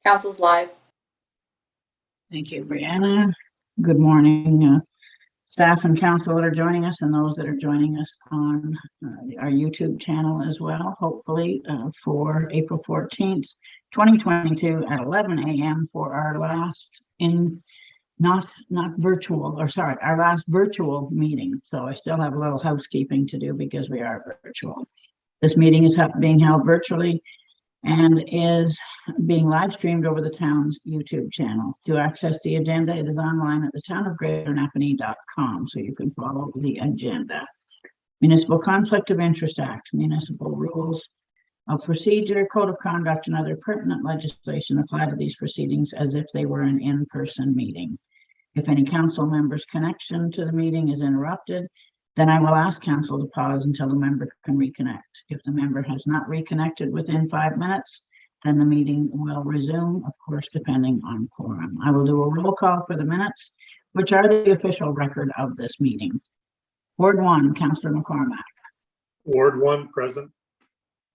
Council's live. Thank you, Brianna. Good morning, staff and council that are joining us and those that are joining us on our YouTube channel as well, hopefully for April 14th, 2022 at 11 a.m. for our last our last virtual meeting. So I still have a little housekeeping to do because we are virtual. This meeting is being held virtually and is being live streamed over the town's YouTube channel. To access the agenda, it is online at the townofGreaterNapanee.com, so you can follow the agenda. Municipal Conflict of Interest Act, municipal rules of procedure, code of conduct, and other pertinent legislation apply to these proceedings as if they were an in-person meeting. If any council member's connection to the meeting is interrupted, then I will ask council to pause until the member can reconnect. If the member has not reconnected within 5 minutes, then the meeting will resume, of course, depending on quorum. I will do a roll call for the minutes, which are the official record of this meeting. Ward 1, Councillor McCormack. Ward 1, present.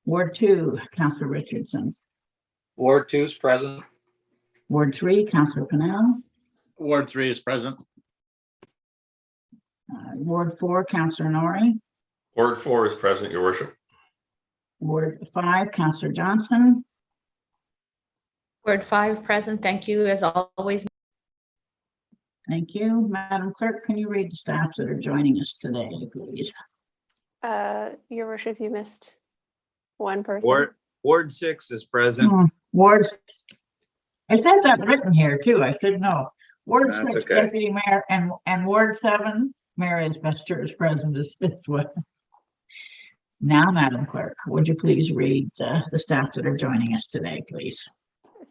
Ward 2, Councillor Richardson. Ward 2 is present. Ward 3, Councillor Pennell. Ward 3 is present. Ward 4, Councillor Norrie. Ward 4 is present, Your Worship. Ward 5, Councillor Johnson. Ward 5 present. Thank you as always. Thank you. Madam Clerk, can you read the staff that are joining us today, please? Your Worship, you missed one person. Ward 6 is present. Ward, I said that written here too. I should know. Ward That's 6, okay. Deputy Mayor, and Ward 7, Mayor Isbester is present as well. Now, Madam Clerk, would you please read the staff that are joining us today, please?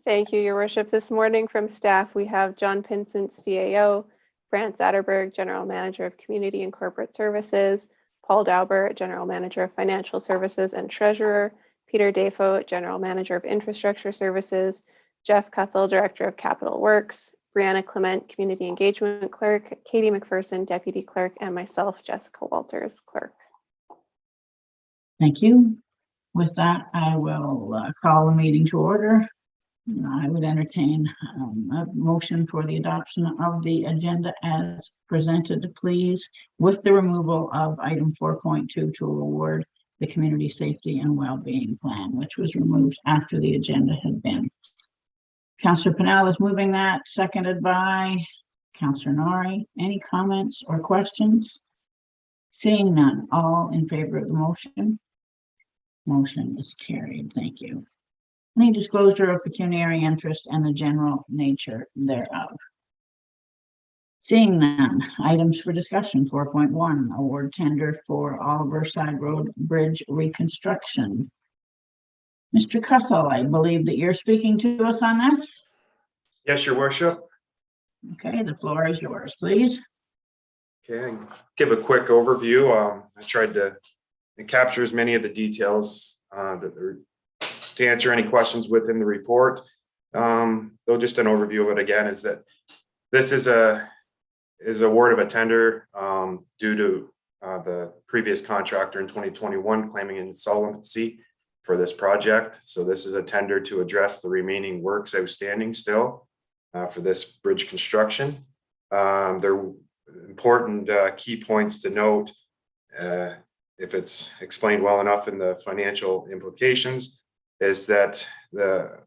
Thank you, Your Worship. This morning from staff, we have John Pinsent, CAO, France Atterberg, General Manager of Community and Corporate Services, Paul Daubert, General Manager of Financial Services and Treasurer, Peter Defoe, General Manager of Infrastructure Services, Jeff Cuthell, Director of Capital Works, Brianna Clement, Community Engagement Clerk, Katie McPherson, Deputy Clerk, and myself, Jessica Walters, Clerk. Thank you. With that, I will call the meeting to order. I would entertain a motion for the adoption of the agenda as presented, please, with the removal of item 4.2 to award the Community Safety and Wellbeing Plan, which was removed after the agenda had been. Councillor Pennell is moving that, seconded by Councillor Norrie. Any comments or questions? Seeing none, all in favor of the motion? Motion is carried. Thank you. Any disclosure of pecuniary interest and the general nature thereof? Seeing none, items for discussion. 4.1, award tender for Oliver Side Road Bridge reconstruction. Mr. Cuthell, I believe that you're speaking to us on that. Yes, Your Worship. Okay, the floor is yours, please. Okay, give a quick overview. I tried to capture as many of the details to answer any questions within the report. Though just an overview of it again is that this is award of a tender due to the previous contractor in 2021 claiming insolvency for this project. So this is a tender to address the remaining works outstanding still for this bridge construction. There are important key points to note if it's explained well enough in the financial implications, is that the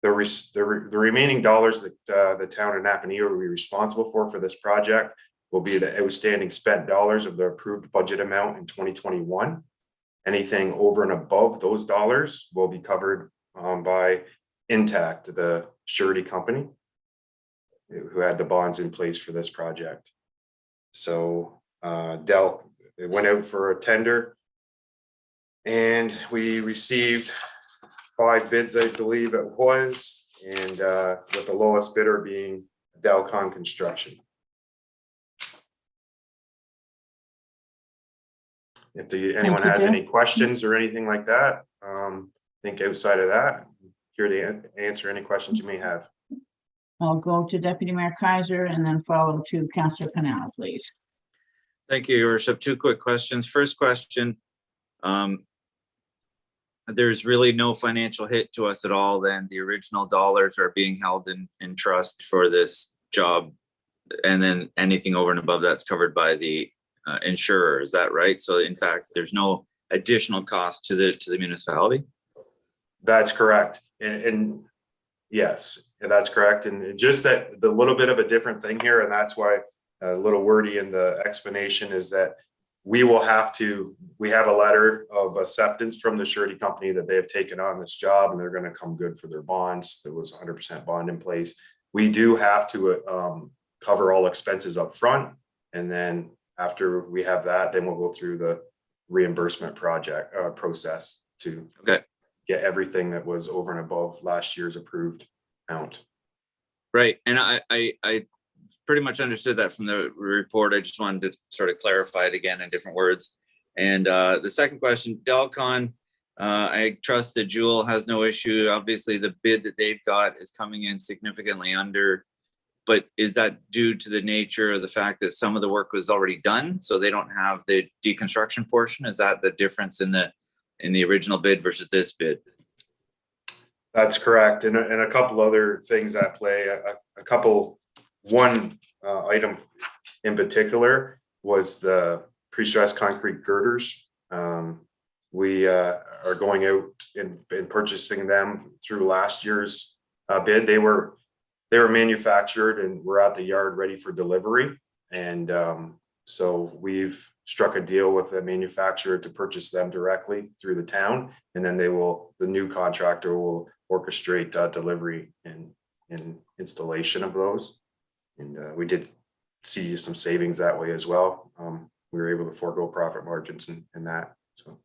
remaining dollars that the town of Napanee will be responsible for this project will be the outstanding spent dollars of the approved budget amount in 2021. Anything over and above those dollars will be covered by Intact, the surety company who had the bonds in place for this project. So it went out for a tender and we received 5 bids, I believe it was, and with the lowest bidder being Delcon Construction. If anyone has any questions or anything like that, think outside of that, here to answer any questions you may have. I'll go to Deputy Mayor Kaiser and then follow to Councillor Pennell, please. Thank you, Your Worship. 2 quick questions. First question, there's really no financial hit to us at all, then the original dollars are being held in trust for this job. And then anything over and above that's covered by the insurer. Is that right? So in fact, there's no additional cost to the municipality? That's correct. And yes, and that's correct. And just that the little bit of a different thing here, and that's why a little wordy in the explanation is that we have a letter of acceptance from the surety company that they have taken on this job and they're going to come good for their bonds. There was 100% bond in place. We do have to cover all expenses up front. And then after we have that, then we'll go through the reimbursement process to get everything that was over and above last year's approved amount. Right. And I pretty much understood that from the report. I just wanted to sort of clarify it again in different words. And the second question, Delcon, I trust that Jewel has no issue. Obviously, the bid that they've got is coming in significantly under, but is that due to the nature of the fact that some of the work was already done, so they don't have the deconstruction portion? Is that the difference in the original bid versus this bid? That's correct. And a couple other things at play. One item in particular was the pre-stressed concrete girders. We are going out and purchasing them through last year's bid. They were manufactured and were at the yard ready for delivery. And so we've struck a deal with the manufacturer to purchase them directly through the town. And then the new contractor will orchestrate delivery and installation of those. And we did see some savings that way as well. We were able to forego profit margins in that. So.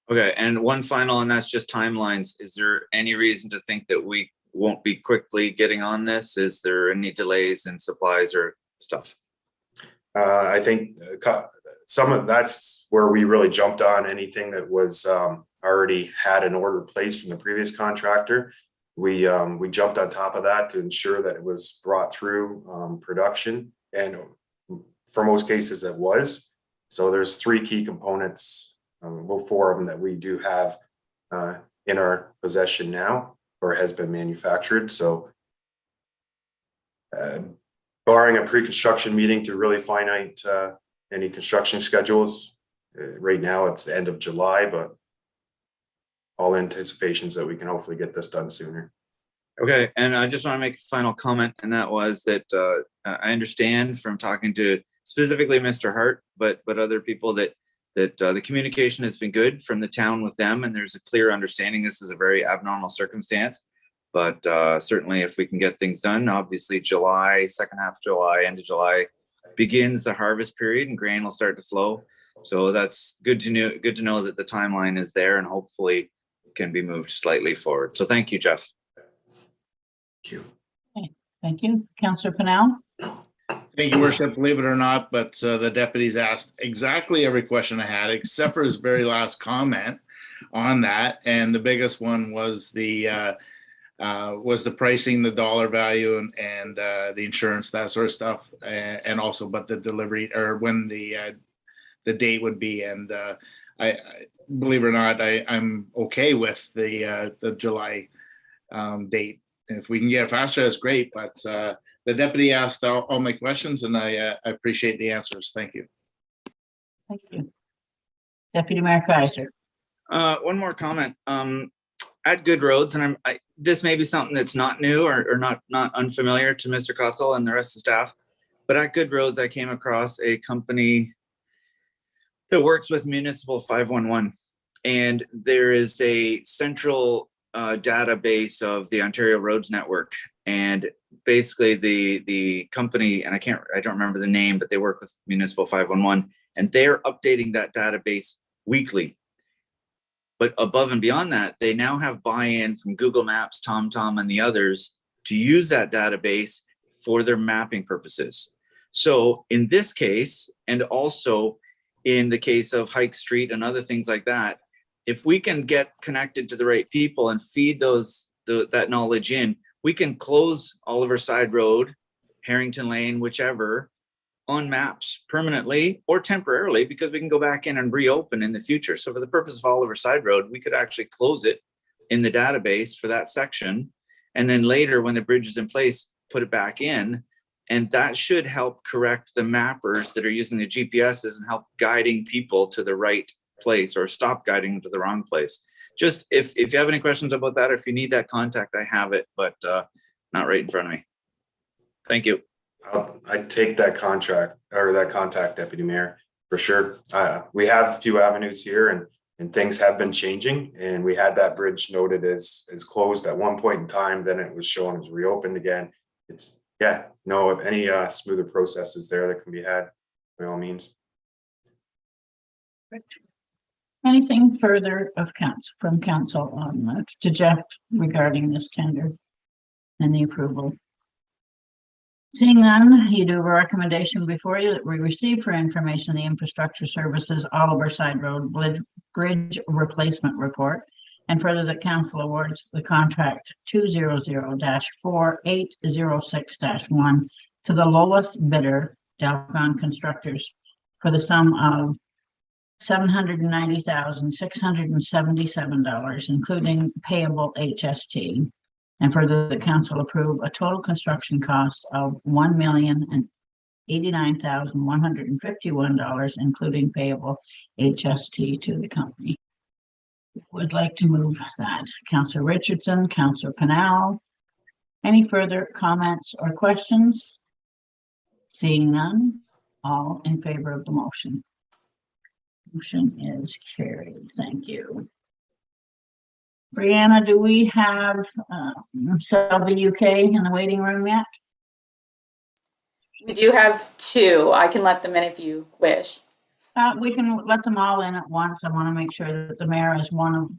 Okay, and one final, and that's just timelines. Is there any reason to think that we won't be quickly getting on this? Is there any delays in supplies or stuff? I think that's where we really jumped on anything that was already had an order placed from the previous contractor. We jumped on top of that to ensure that it was brought through production, and for most cases it was. So there's 3 key components, well, 4 of them that we do have in our possession now, or has been manufactured. So barring a pre-construction meeting to really finite any construction schedules, right now it's the end of July, but all anticipations that we can hopefully get this done sooner. Okay, and I just want to make a final comment, and that was that I understand from talking to specifically Mr. Hart, but other people that the communication has been good from the town with them, and there's a clear understanding this is a very abnormal circumstance. But certainly, if we can get things done, obviously July, second half of July, end of July begins the harvest period, and grain will start to flow. So that's good to know. Good to know that the timeline is there, and hopefully can be moved slightly forward. So thank you, Jeff. Thank you. Okay, thank you. Councillor Pennell? Thank you, Worship. Believe it or not, but the deputies asked exactly every question I had, except for his very last comment on that. And the biggest one was the pricing, the dollar value, and the insurance, that sort of stuff, and also, but the delivery, or when the date would be. And I believe it or not, I'm okay with the July date. If we can get it faster, that's great. But the deputy asked all my questions, and I appreciate the answers. Thank you. Thank you. Deputy Mayor Kaiser. One more comment. At Good Roads, and this may be something that's not new or not unfamiliar to Mr. Cottle and the rest of the staff, but at Good Roads, I came across a company that works with Municipal 511, and there is a central database of the Ontario Roads Network. And basically the company, and I don't remember the name, but they work with Municipal 511, and they're updating that database weekly. But above and beyond that, they now have buy-in from Google Maps, TomTom, and the others to use that database for their mapping purposes. So in this case, and also in the case of Hike Street and other things like that, if we can get connected to the right people and feed that knowledge in, we can close Oliver Side Road, Harrington Lane, whichever, on maps permanently or temporarily, because we can go back in and reopen in the future. So for the purpose of Oliver Side Road, we could actually close it in the database for that section. And then later, when the bridge is in place, put it back in. And that should help correct the mappers that are using the GPSs and help guiding people to the right place or stop guiding them to the wrong place. Just if you have any questions about that, or if you need that contact, I have it, but not right in front of me. Thank you. I'd take that contract or that contact, Deputy Mayor, for sure. We have a few avenues here and things have been changing, and we had that bridge noted as closed at one point in time, then it was shown as reopened again. It's, yeah, no, any smoother processes there that can be had, by all means. Anything further of council from council on to Jeff regarding this tender and the approval? Seeing none, you do have a recommendation before you that we receive for information the Infrastructure Services Oliver Side Road Bridge Replacement Report, and further that council awards the contract 200-4806-1 to the lowest bidder, Delcon Constructors, for the sum of $790,677, including payable HST. And further, the council approve a total construction cost of $1,089,151, including payable HST to the company. Would like to move that. Councillor Richardson, Councillor Panal. Any further comments or questions? Seeing none, all in favor of the motion. Motion is carried. Thank you. Brianna, do we have Selby UK in the waiting room yet? We do have two. I can let them in if you wish. We can let them all in at once. I want to make sure that the mayor is one of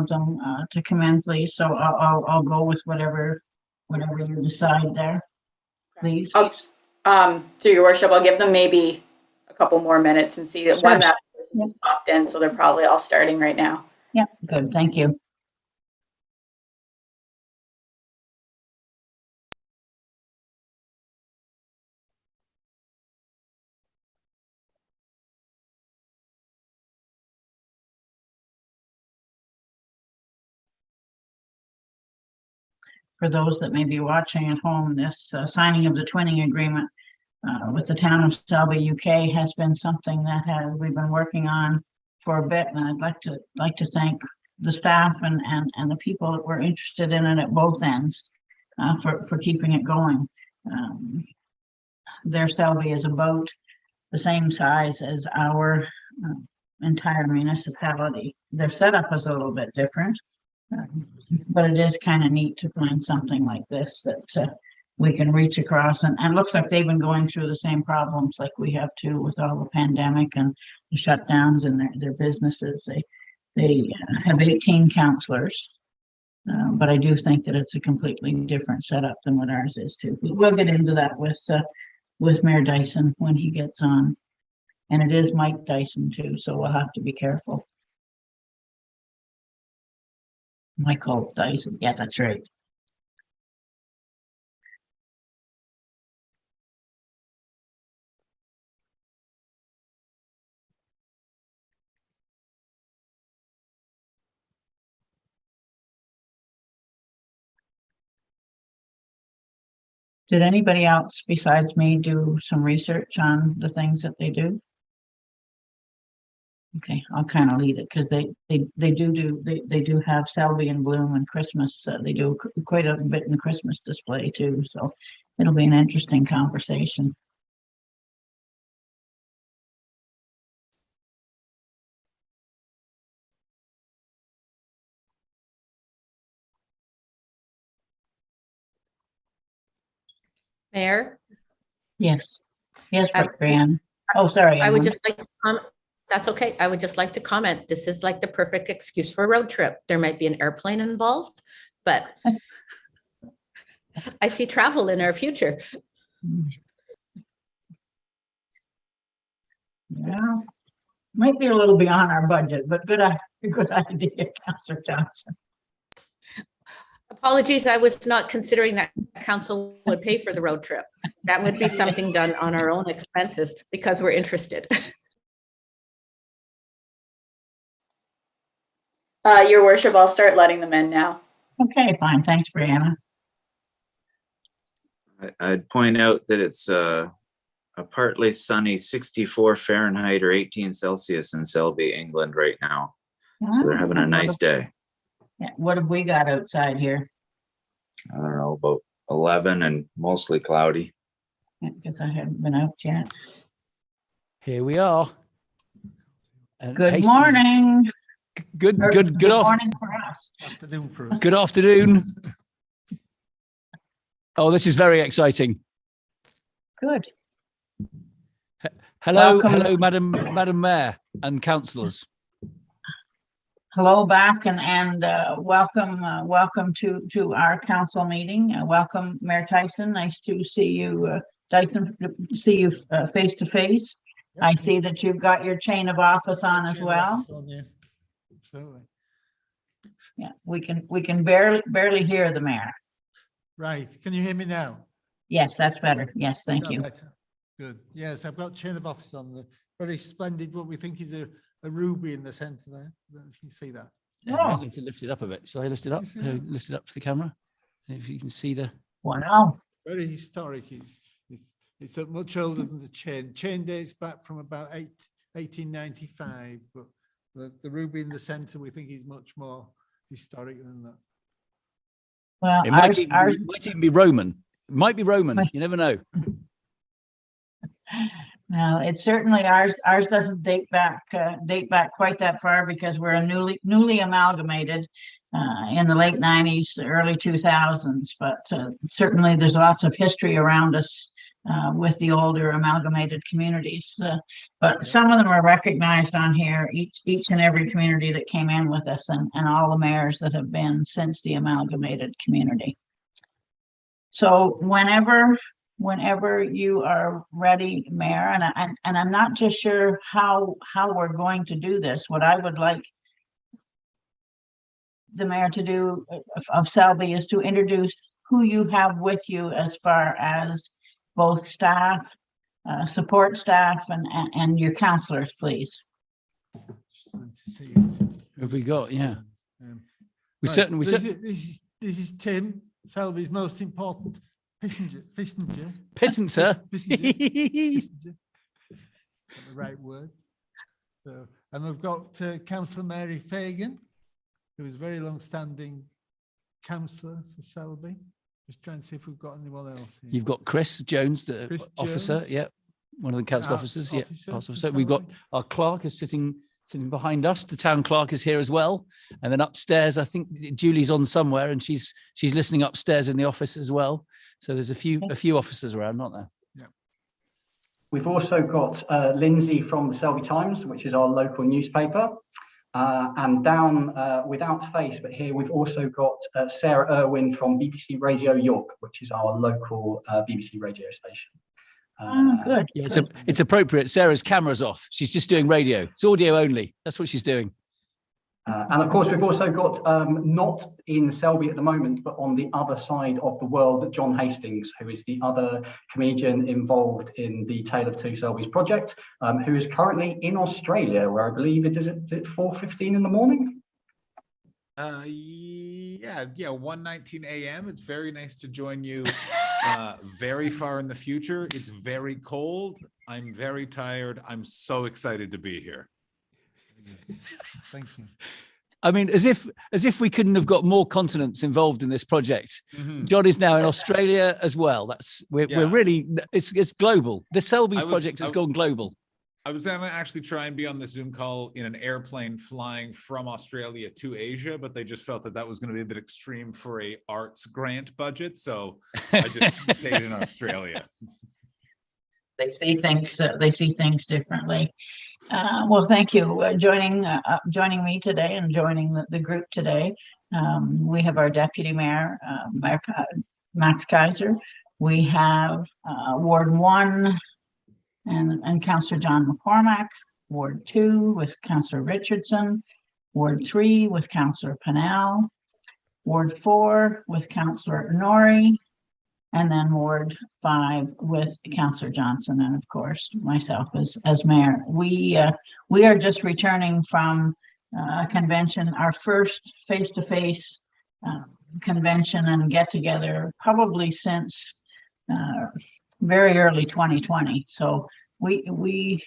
them to come in, please. So I'll go with whatever you decide there, please. Through your worship, I'll give them maybe a couple more minutes and see that Sure. one that person just popped in, so they're probably all starting right now. Yeah, good. Thank you. For those that may be watching at home, this signing of the twinning agreement with the Town of Selby, UK, has been something that we've been working on for a bit, and I'd like to thank the staff and the people that were interested in it at both ends for keeping it going. Their Selby is about the same size as our entire municipality. Their setup is a little bit different. But it is kind of neat to find something like this that we can reach across, and it looks like they've been going through the same problems like we have too, with all the pandemic and the shutdowns in their businesses. They have 18 counselors, but I do think that it's a completely different setup than what ours is too. We'll get into that with Mayor Dyson when he gets on, and it is Mike Dyson too, so we'll have to be careful. Michael Dyson, yeah, that's right. Did anybody else besides me do some research on the things that they do? Okay, I'll kind of lead it because they do have Selby and Bloom and Christmas. They do quite a bit in Christmas display too, so it'll be an interesting conversation. Mayor, Yes, Um, Brianne. Oh, sorry. I would Ellen. just like to comment. That's okay. I would just like to comment. This is like the perfect excuse for a road trip. There might be an airplane involved, but I see travel in our future. Yeah, might be a little beyond our budget, but good idea, Councillor Johnson. Apologies, I was not considering that council would pay for the road trip. That would be something done on our own expenses because we're interested. Your worship, I'll start letting them in now. Okay, fine. Thanks, Brianna. I'd point out that it's a partly sunny 64 Fahrenheit or 18 Celsius in Selby, England right now. So they're having a nice day. Yeah, what have we got outside here? I don't know, about 11 and mostly cloudy. Because I haven't been out yet. Here we are. And Good Hastings- morning. Good Or good morning for us. good afternoon. Oh, this is very exciting. Good. Hello, Welcome. hello, Madam Mayor and councillors. Hello back and welcome to our council meeting. Welcome, Mayor Tyson. Nice to see you, Dyson, see you face to face. I see that you've got your chain of office on as well. Absolutely. Yeah, we can barely hear the mayor. Right. Can you hear me now? Yes, that's better. Yes, thank That you. better? Good. Yes, I've got chain of office on the very splendid, what we think is a ruby in the center there. I don't know if you can see that. I need to lift it up a bit. Shall I lift it up? Can you see that? Lift it up to the camera. If you can see the. Wow. Very historic. It's much older than the chain. Chain dates back from about 1895, but the ruby in the center we think is much more historic than that. Well, It might even be Roman. It might be Roman. You never know. no, it's certainly ours doesn't date back quite that far because we're a newly amalgamated in the late 90s, early 2000s, but certainly there's lots of history around us with the older amalgamated communities. But some of them are recognized on here, each and every community that came in with us and all the mayors that have been since the amalgamated community. So whenever you are ready, Mayor, and I'm not just sure how we're going to do this. What I would like the mayor to do of Selby is to introduce who you have with you as far as both staff, support staff, and your counselors, please. Just wanted to see you. Who have we got? Yeah. We Right, certainly. This is Tim, Selby's most important passenger. Peasant, sir. Passenger. Got the right word. So, and we've got Councillor Mary Fagan, who is a very long-standing councillor for Selby. Just trying to see if we've got anyone else here. You've got Chris Jones, the Chris officer. Jones. Yeah, one of the council Arts officers. Yeah, officer arts for officer. We've got Selby. our clerk is sitting behind us. The town clerk is here as well. And then upstairs, I think Julie's on somewhere, and she's listening upstairs in the office as well. So there's a few officers around, aren't there? We've also got Lindsay from the Selby Times, which is our local newspaper. And down without face, but here we've also got Sarah Irwin from BBC Radio York, which is our local BBC radio station. Good. Yeah, it's appropriate. Sarah's camera's off. She's just doing radio. It's audio only. That's what she's doing. And of course, we've also got, not in Selby at the moment, but on the other side of the world, John Hastings, who is the other comedian involved in the Tale of Two Selbys project, who is currently in Australia, where I believe it is at 4:15 in the morning. Yeah, 1:19 a.m. It's very nice to join you very far in the future. It's very cold. I'm very tired. I'm so excited to be here. Thank you. I mean, as if we couldn't have got more continents involved in this project. John is now in Australia as well. We're really it's global. The Selby's project has gone global. I was going to actually try and be on the Zoom call in an airplane flying from Australia to Asia, but they just felt that was going to be a bit extreme for a arts grant budget, so I just stayed in Australia. They see things differently. Well, thank you joining me today and joining the group today. We have our deputy mayor, Max Kaiser. We have Ward 1 and Councillor John McCormack. Ward 2 with Councillor Richardson. Ward 3 with Councillor Pennell. Ward 4 with Councillor Nori, and then Ward 5 with Councillor Johnson, and of course myself as mayor. We are just returning from a convention, our first face-to-face convention and get together probably since very early 2020. So we've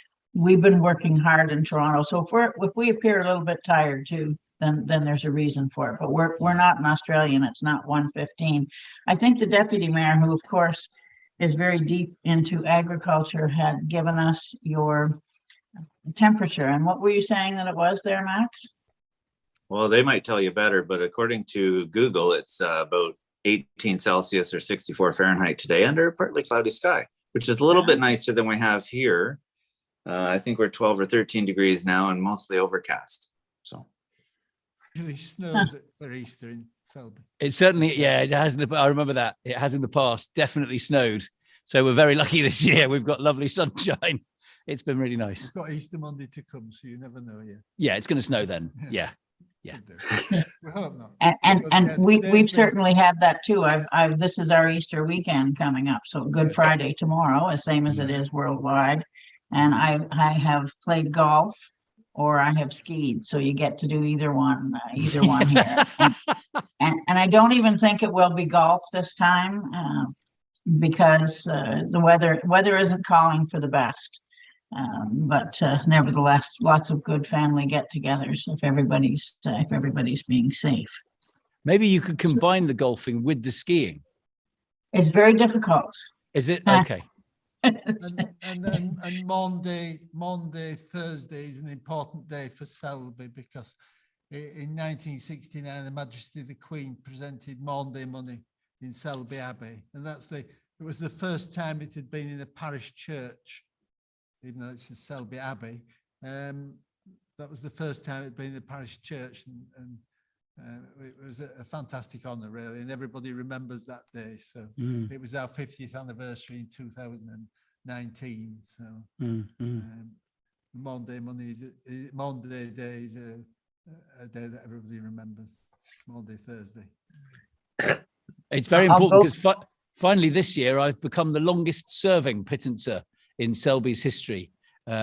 been working hard in Toronto. So if we appear a little bit tired too, then there's a reason for it. But we're not in Australia, and it's not 1:15. I think the deputy mayor, who of course is very deep into agriculture, had given us your temperature. And what were you saying that it was there, Max? Well, they might tell you better, but according to Google, it's about 18 Celsius or 64 Fahrenheit today under a partly cloudy sky, which is a little bit nicer than we have here. I think we're 12 or 13 degrees now and mostly overcast. So Usually snows for Easter in Selby. It certainly, yeah, it has. I remember that it has in the past definitely snowed. So we're very lucky this year. We've got lovely sunshine. It's been really nice. We've got Easter Monday to come, so you never know yet. Yeah, it's going to snow then. Yeah. We hope not. And we've certainly had that too. This is our Easter weekend coming up, so Good Friday tomorrow, as same as it is worldwide. And I have played golf or I have skied, so you get to do either one here. and I don't even think it will be golf this time because the weather isn't calling for the best. But nevertheless, lots of good family get-togethers if everybody's being safe. Maybe you could combine the golfing with the skiing. It's very difficult. Is it? Okay. And Monday, Thursday is an important day for Selby because in 1969, Her Majesty the Queen presented Maundy money in Selby Abbey, and it was the first time it had been in a parish church. Even though it's in Selby Abbey, that was the first time it'd been in the parish church, and it was a fantastic honour, really, and everybody remembers that day. So it was our 50th anniversary in 2019. So Monday Day is a day that everybody remembers. Monday, Thursday. It's very important because finally this year I've become the longest serving pittenser in Selby's history.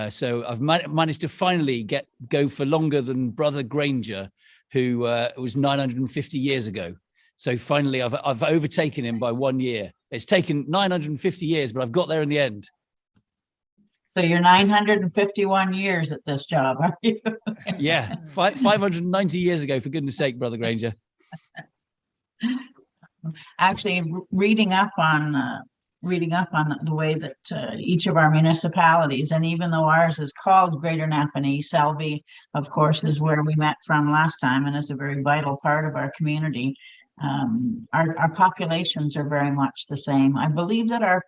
So I've managed to finally go for longer than Brother Granger, who was 950 years ago. So finally I've overtaken him by 1 year. It's taken 950 years, but I've got there in the end. So you're 951 years at this job, are you? Yeah, 590 years ago, for goodness sake, Brother Granger. Actually, reading up on the way that each of our municipalities, and even though ours is called Greater Napanee, Selby, of course, is where we met from last time and is a very vital part of our community. Our populations are very much the same. I believe that our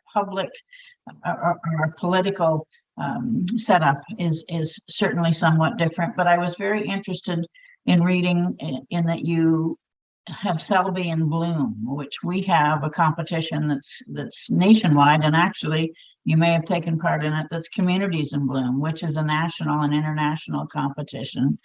political setup is certainly somewhat different, but I was very interested in reading in that you have Selby in Bloom, which we have a competition that's nationwide, and actually you may have taken part in it, that's Communities in Bloom, which is a national and international competition.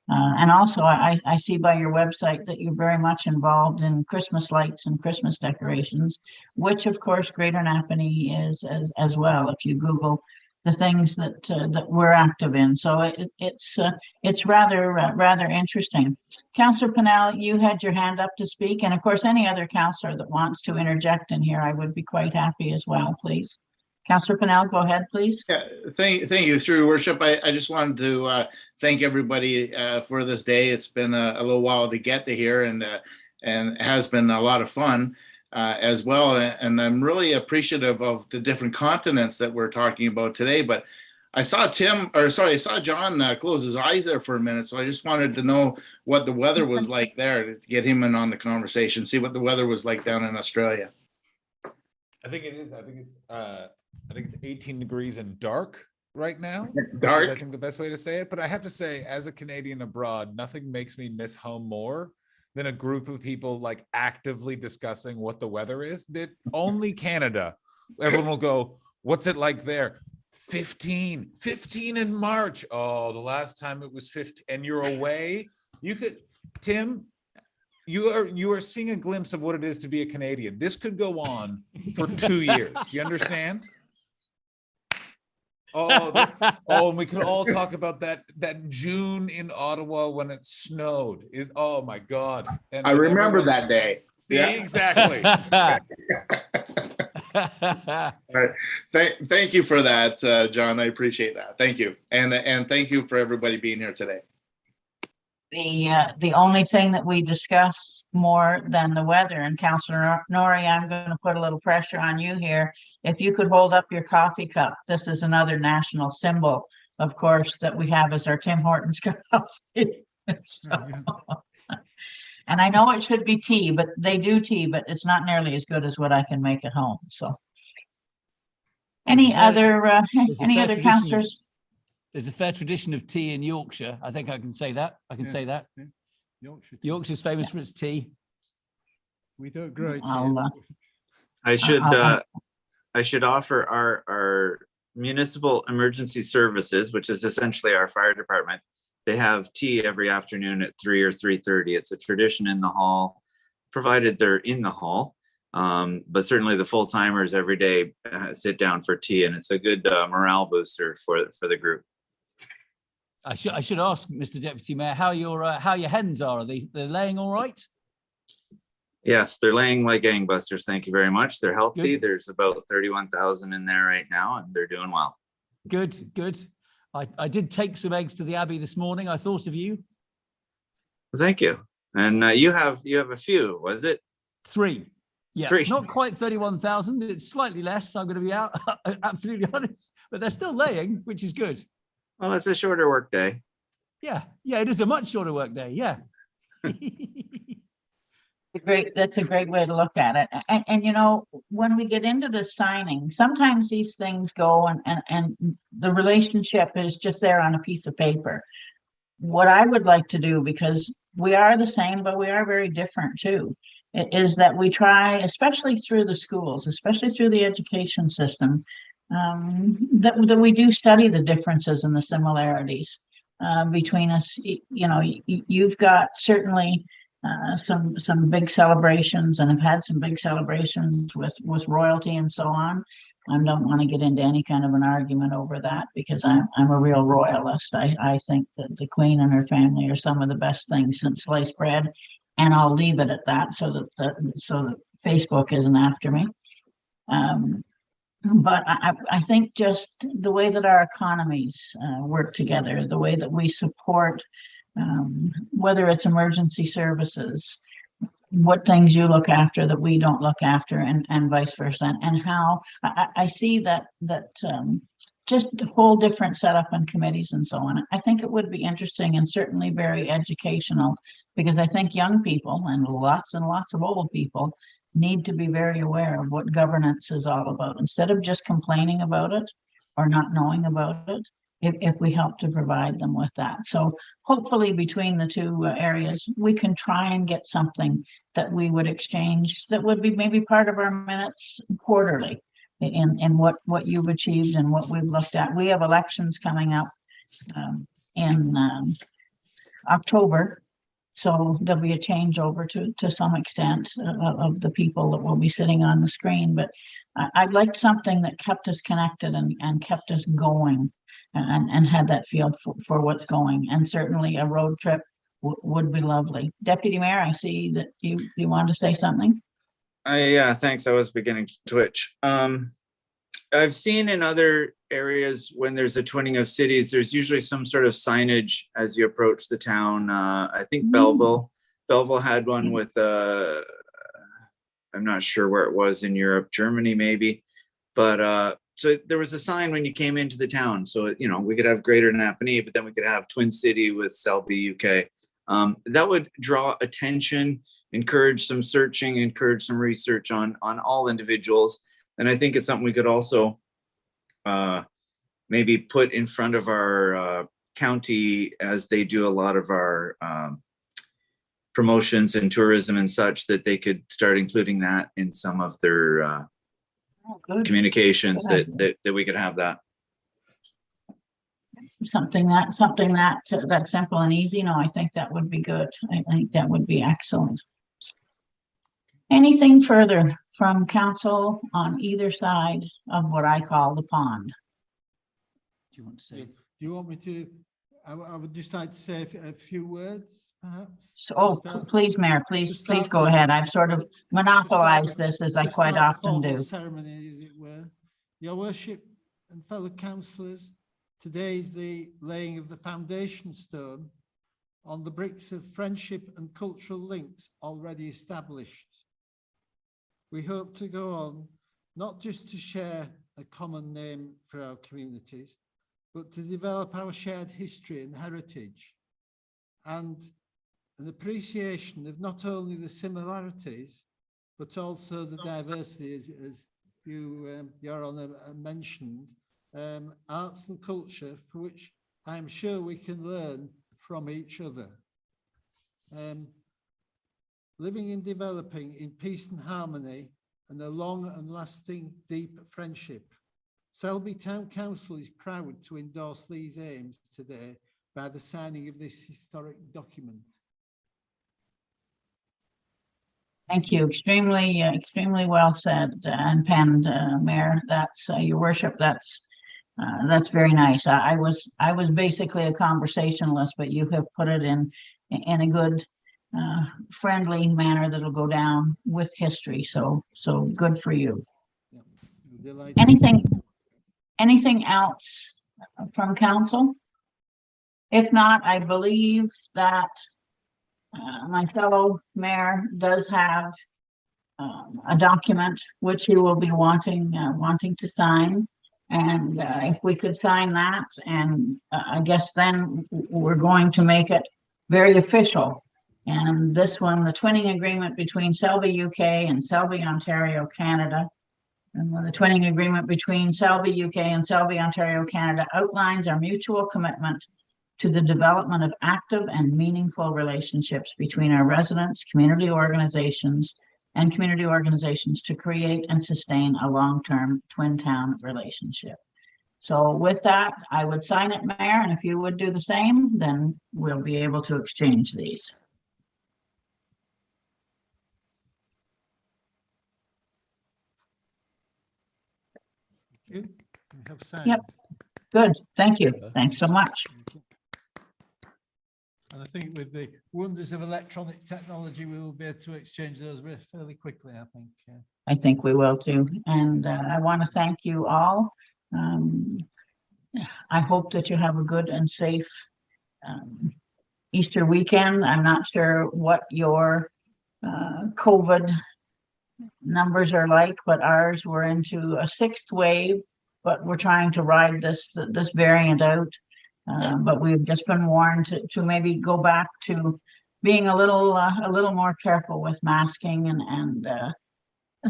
And also I see by your website that you're very much involved in Christmas lights and Christmas decorations, which of course Greater Napanee is as well, if you Google the things that we're active in. So it's rather interesting. Councillor Pennell, you had your hand up to speak, and of course any other councillor that wants to interject in here, I would be quite happy as well, please. Councillor Pennell, go ahead, please. Yeah, thank you, through your worship. I just wanted to thank everybody for this day. It's been a little while to get to here, and it has been a lot of fun. As well, and I'm really appreciative of the different continents that we're talking about today. But I saw John close his eyes there for a minute, so I just wanted to know what the weather was like there to get him in on the conversation, see what the weather was like down in Australia. I think it is. I think it's 18 degrees and dark right now. Dark. I think the best way to say it. But I have to say, as a Canadian abroad, nothing makes me miss home more than a group of people like actively discussing what the weather is. That only Canada, everyone will go, what's it like there? 15 in March. Oh, the last time it was 15 and you're away. You could, Tim, you are seeing a glimpse of what it is to be a Canadian. This could go on for 2 years. Do you understand? And we could all talk about that June in Ottawa when it snowed. Oh my God. And I remember everyone- that day. See, exactly. Thank you for that, John. I appreciate that. Thank you. And thank you for everybody being here today. The only thing that we discuss more than the weather, and Councillor Nori, I'm going to put a little pressure on you here. If you could hold up your coffee cup, this is another national symbol, of course, that we have as our Tim Hortons coffee. And I know it should be tea, but they do tea, but it's not nearly as good as what I can make at home. So, any other councillors? There's a fair tradition of tea in Yorkshire. I think I can say that. say that. Yeah. Yorkshire's famous for its tea. We don't grow it here. I should offer our municipal emergency services, which is essentially our fire department. They have tea every afternoon at 3 or 3:30. It's a tradition in the hall, provided they're in the hall. But certainly the full timers every day sit down for tea, and it's a good morale booster for the group. I should ask, Mr. Deputy Mayor, how your hens are. They're laying all right? Yes, they're laying like gangbusters. Thank you very much. They're healthy. Good. There's about 31,000 in there right now, and they're doing well. Good. I did take some eggs to the Abbey this morning. I thought of you. Thank you. And you have a few, was it? 3. Yeah, 3. Not quite 31,000. It's slightly less. I'm going to be absolutely honest, but they're still laying, which is good. Well, it's a shorter work day. Yeah, it is a much shorter work day. Yeah. That's a great way to look at it. And you know, when we get into the signing, sometimes these things go and the relationship is just there on a piece of paper. What I would like to do, because we are the same, but we are very different too, is that we try, especially through the schools, especially through the education system, that we do study the differences and the similarities between us. You know, you've got certainly some big celebrations, and have had some big celebrations with royalty and so on. I don't want to get into any kind of an argument over that, because I'm a real royalist. I think that the Queen and her family are some of the best things since sliced bread, and I'll leave it at that so that Facebook isn't after me. But I think just the way that our economies work together, the way that we support, whether it's emergency services, what things you look after that we don't look after, and vice versa, and how I see that just the whole different setup and committees and so on. I think it would be interesting and certainly very educational, because I think young people and lots of old people need to be very aware of what governance is all about, instead of just complaining about it or not knowing about it, if we help to provide them with that. So hopefully between the two areas, we can try and get something that we would exchange, that would be maybe part of our minutes quarterly, in what you've achieved and what we've looked at. We have elections coming up in October. So there'll be a changeover to some extent of the people that will be sitting on the screen. But I'd like something that kept us connected and kept us going, and had that feel for what's going. And certainly a road trip would be lovely. Deputy Mayor, I see that you want to say something. Yeah, thanks. I was beginning to twitch. I've seen in other areas when there's a twinning of cities, there's usually some sort of signage as you approach the town. I think Belleville had one with I'm not sure where it was in Europe, Germany maybe, but so there was a sign when you came into the town. So, you know, we could have Greater Napanee, but then we could have Twin City with Selby, UK. That would draw attention, encourage some searching, encourage some research on all individuals. And I think it's something we could also maybe put in front of our county, as they do a lot of our promotions and tourism and such, that they could start including that in some of their communications, that we could have that. Something that simple and easy. No, I think that would be good. I think that would be excellent. Anything further from council on either side of what I call the pond? Do you want to say? Do you want me to? I would just like to say a few words, perhaps. So, oh, please, Mayor, please go ahead. I've sort of monopolized this as I quite often do. Ceremony, as it were. Your Worship and fellow councillors, today is the laying of the foundation stone on the bricks of friendship and cultural links already established. We hope to go on, not just to share a common name for our communities, but to develop our shared history and heritage, and an appreciation of not only the similarities, but also the diversity, as you, Your Honour, mentioned, arts and culture, for which I'm sure we can learn from each other. Living and developing in peace and harmony, and a long and lasting deep friendship. Selby Town Council is proud to endorse these aims today by the signing of this historic document. Thank you. Extremely well said and penned, Mayor. That's Your Worship. That's very nice. I was basically a conversationalist, but you have put it in a good, friendly manner that'll go down with history. So good for you. Anything else from council? If not, I believe that my fellow mayor does have a document which he will be wanting to sign, and if we could sign that, and I guess then we're going to make it very official. And this one, the twinning agreement between Selby, UK and Selby, Ontario, Canada. And the twinning agreement between Selby, UK and Selby, Ontario, Canada outlines our mutual commitment to the development of active and meaningful relationships between our residents, community organizations to create and sustain a long-term twin town relationship. So with that, I would sign it, Mayor, and if you would do the same, then we'll be able to exchange these. You have signed. Yep. Good. Thank you. Thanks so much. And I think with the wonders of electronic technology, we will be able to exchange those fairly quickly, I think. I think we will too. And I want to thank you all. I hope that you have a good and safe Easter weekend. I'm not sure what your COVID numbers are like, but ours, we're into a sixth wave, but we're trying to ride this variant out. But we've just been warned to maybe go back to being a little more careful with masking and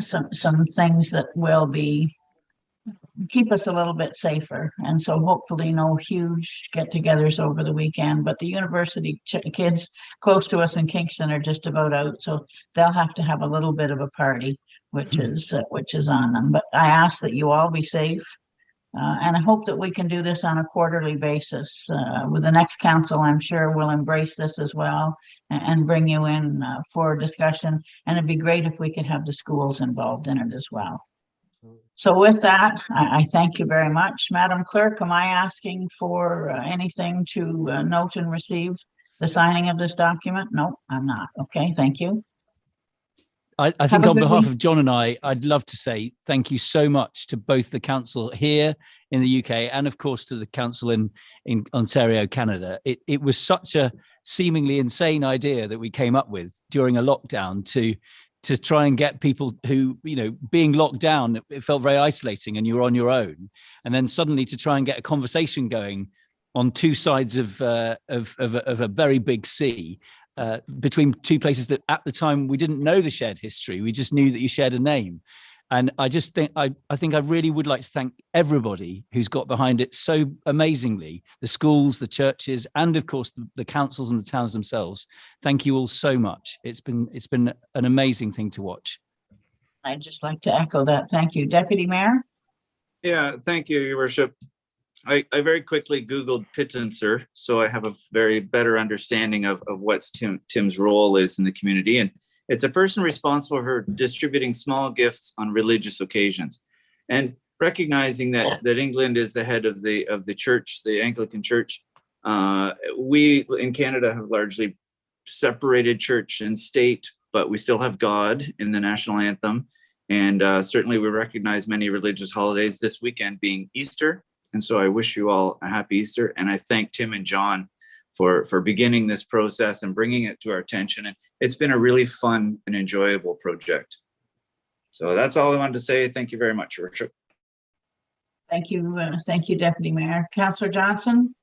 some things that will keep us a little bit safer. And so hopefully no huge get-togethers over the weekend, but the university kids close to us in Kingston are just about out, so they'll have to have a little bit of a party, which is on them. But I ask that you all be safe. And I hope that we can do this on a quarterly basis. With the next council, I'm sure we'll embrace this as well and bring you in for discussion. And it'd be great if we could have the schools involved in it as well. So with that, I thank you very much. Madam Clerk, am I asking for anything to note and receive the signing of this document? No, I'm not. Okay, thank you. I think on behalf of John and I'd love to say thank you so much to both the council here in the UK and of course to the council in Ontario, Canada. It was such a seemingly insane idea that we came up with during a lockdown to try and get people who, being locked down, it felt very isolating and you were on your own. And then suddenly to try and get a conversation going on two sides of a very big sea, between two places that at the time we didn't know the shared history. We just knew that you shared a name. And I just think, I really would like to thank everybody who's got behind it so amazingly, the schools, the churches, and of course the councils and the towns themselves. Thank you all so much. It's been an amazing thing to watch. I'd just like to echo that. Thank you. Deputy Mayor? Yeah, thank you, Your Worship. I very quickly Googled Pittenser, so I have a very better understanding of what Tim's role is in the community. And It's a person responsible for distributing small gifts on religious occasions. And recognizing that England is the head of the church, the Anglican Church, we in Canada have largely separated church and state, but we still have God in the national anthem. And certainly we recognize many religious holidays, this weekend being Easter. And so I wish you all a happy Easter. And I thank Tim and John for beginning this process and bringing it to our attention. And it's been a really fun and enjoyable project. So that's all I wanted to say. Thank you very much, Your Worship. Thank you, Deputy Mayor. Councillor Johnson?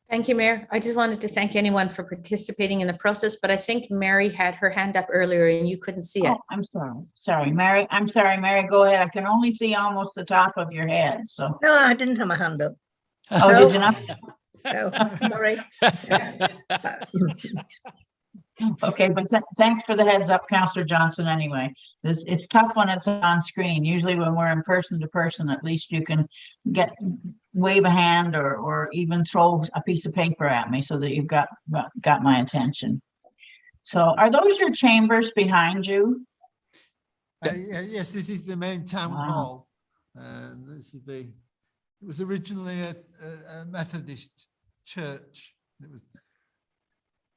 Thank you, Mayor. I just wanted to thank anyone for participating in the process, but I think Mary had her hand up earlier and you couldn't see it. Oh, I'm sorry. Sorry, Mary. I'm sorry, Mary. Go ahead. I can only see almost the top of your head. So. No, I didn't have my hand up. Oh, No. did you not? No, sorry. Okay, but thanks for the heads up, Councillor Johnson. Anyway, it's tough when it's on screen. Usually when we're in person to person, at least you can wave a hand or even throw a piece of paper at me so that you've got my attention. So are those your chambers behind you? Yes, this is the main town hall. This is it was originally a Methodist church.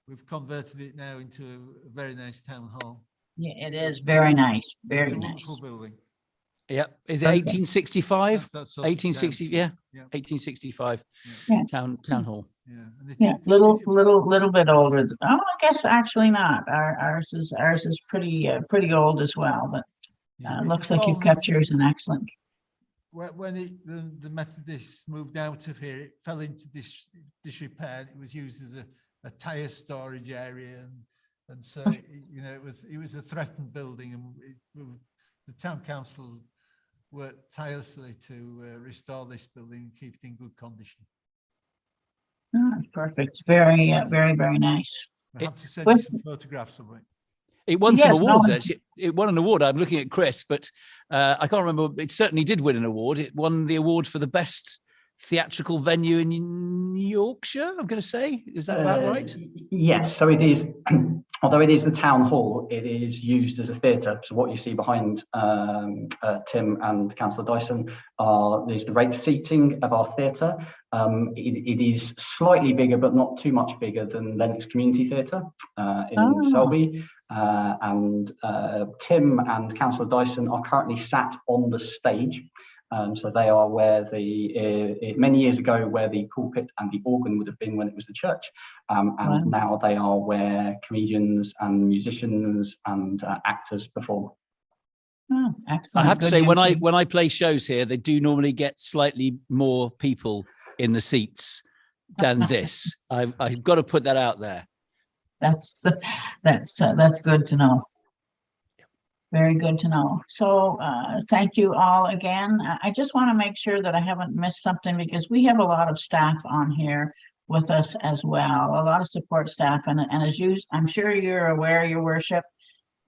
We've converted it now into a very nice town hall. Yeah, it is very nice. Very nice. Wonderful building. Yep. Is it 1865? That's 1860. Yeah. Yeah. 1865. Yeah. Town hall. Yeah. Yeah, little bit older. Oh, I guess actually not. Ours is pretty old as well. But looks like you've kept yours in excellent. When the Methodists moved out of here, it fell into disrepair. It was used as a tire storage area, and so it was a threatened building, and the town council worked tirelessly to restore this building and keep it in good condition. Oh, perfect. Very nice. I have to send you some photographs of it. It won some awards, actually. It won an award. I'm looking at Chris, but I can't remember. It certainly did win an award. It won the award for the best theatrical venue in Yorkshire, I'm going to say. Is that about right? Yes. So it is, although it is the town hall, it is used as a theatre. So what you see behind Tim and Councillor Dyson is the rate seating of our theatre. It is slightly bigger, but not too much bigger than Lennox Community Theatre in Selby. And Tim and Councillor Dyson are currently sat on the stage. So they are where many years ago, where the pulpit and the organ would have been when it was the church. And now they are where comedians and musicians and actors perform. Oh, I have to say, when I play shows here, they do normally get slightly more people in the seats than this. I've got to put that out there. That's good to know. Very good to know. So thank you all again. I just want to make sure that I haven't missed something, because we have a lot of staff on here with us as well, a lot of support staff. And as I'm sure you're aware, Your Worship,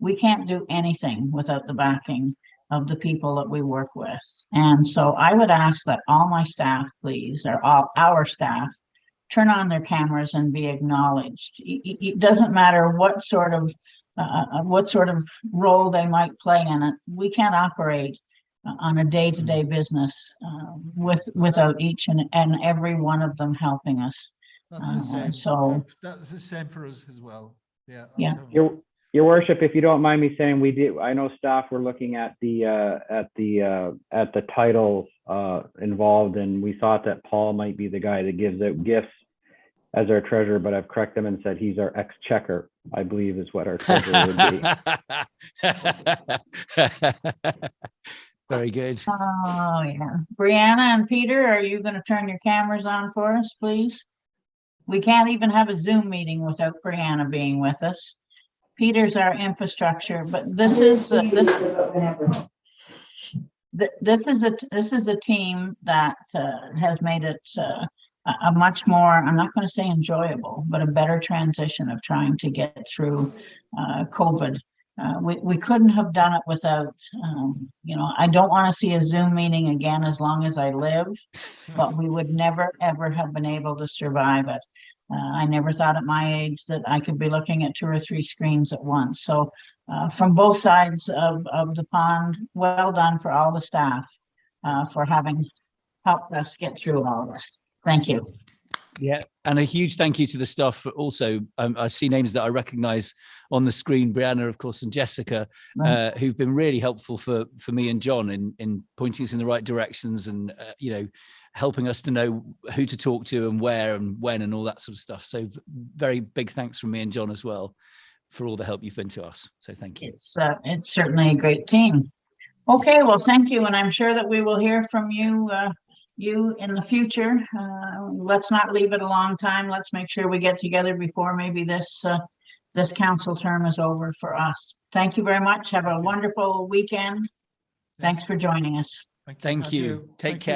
we can't do anything without the backing of the people that we work with. And so I would ask that all my staff, please, or all our staff, turn on their cameras and be acknowledged. It doesn't matter what sort of role they might play in it. We can't operate on a day-to-day business without each and every one of them helping us. That's the same. So that's the same for us as well. Yeah. Yeah. Your Worship, if you don't mind me saying, we did. I know staff were looking at the titles involved, and we thought that Paul might be the guy that gives out gifts as our treasurer, but I've corrected him and said he's our exchequer, I believe is what our treasurer would be. Very good. Oh yeah. Brianna and Peter, are you going to turn your cameras on for us, please? We can't even have a Zoom meeting without Brianna being with us. Peter's our infrastructure, but this is a team that has made it a much more, I'm not going to say enjoyable, but a better transition of trying to get through COVID. We couldn't have done it without, I don't want to see a Zoom meeting again as long as I live, but we would never, ever have been able to survive it I never thought at my age that I could be looking at 2 or 3 screens at once. So from both sides of the pond, well done for all the staff for having helped us get through all this. Thank you. Yeah, and a huge thank you to the staff for also, I see names that I recognize on the screen, Brianna, of course, and Jessica, who've been really helpful for me and John in pointing us in the right directions and, you know, helping us to know who to talk to and where and when and all that sort of stuff. So very big thanks from me and John as well for all the help you've been to us. So thank you. It's certainly a great team. Okay, well, thank you. And I'm sure that we will hear from you in the future. Let's not leave it a long time. Let's make sure we get together before maybe this council term is over for us. Thank you very much. Have a wonderful weekend. Thanks for joining us. Thank you. Take care.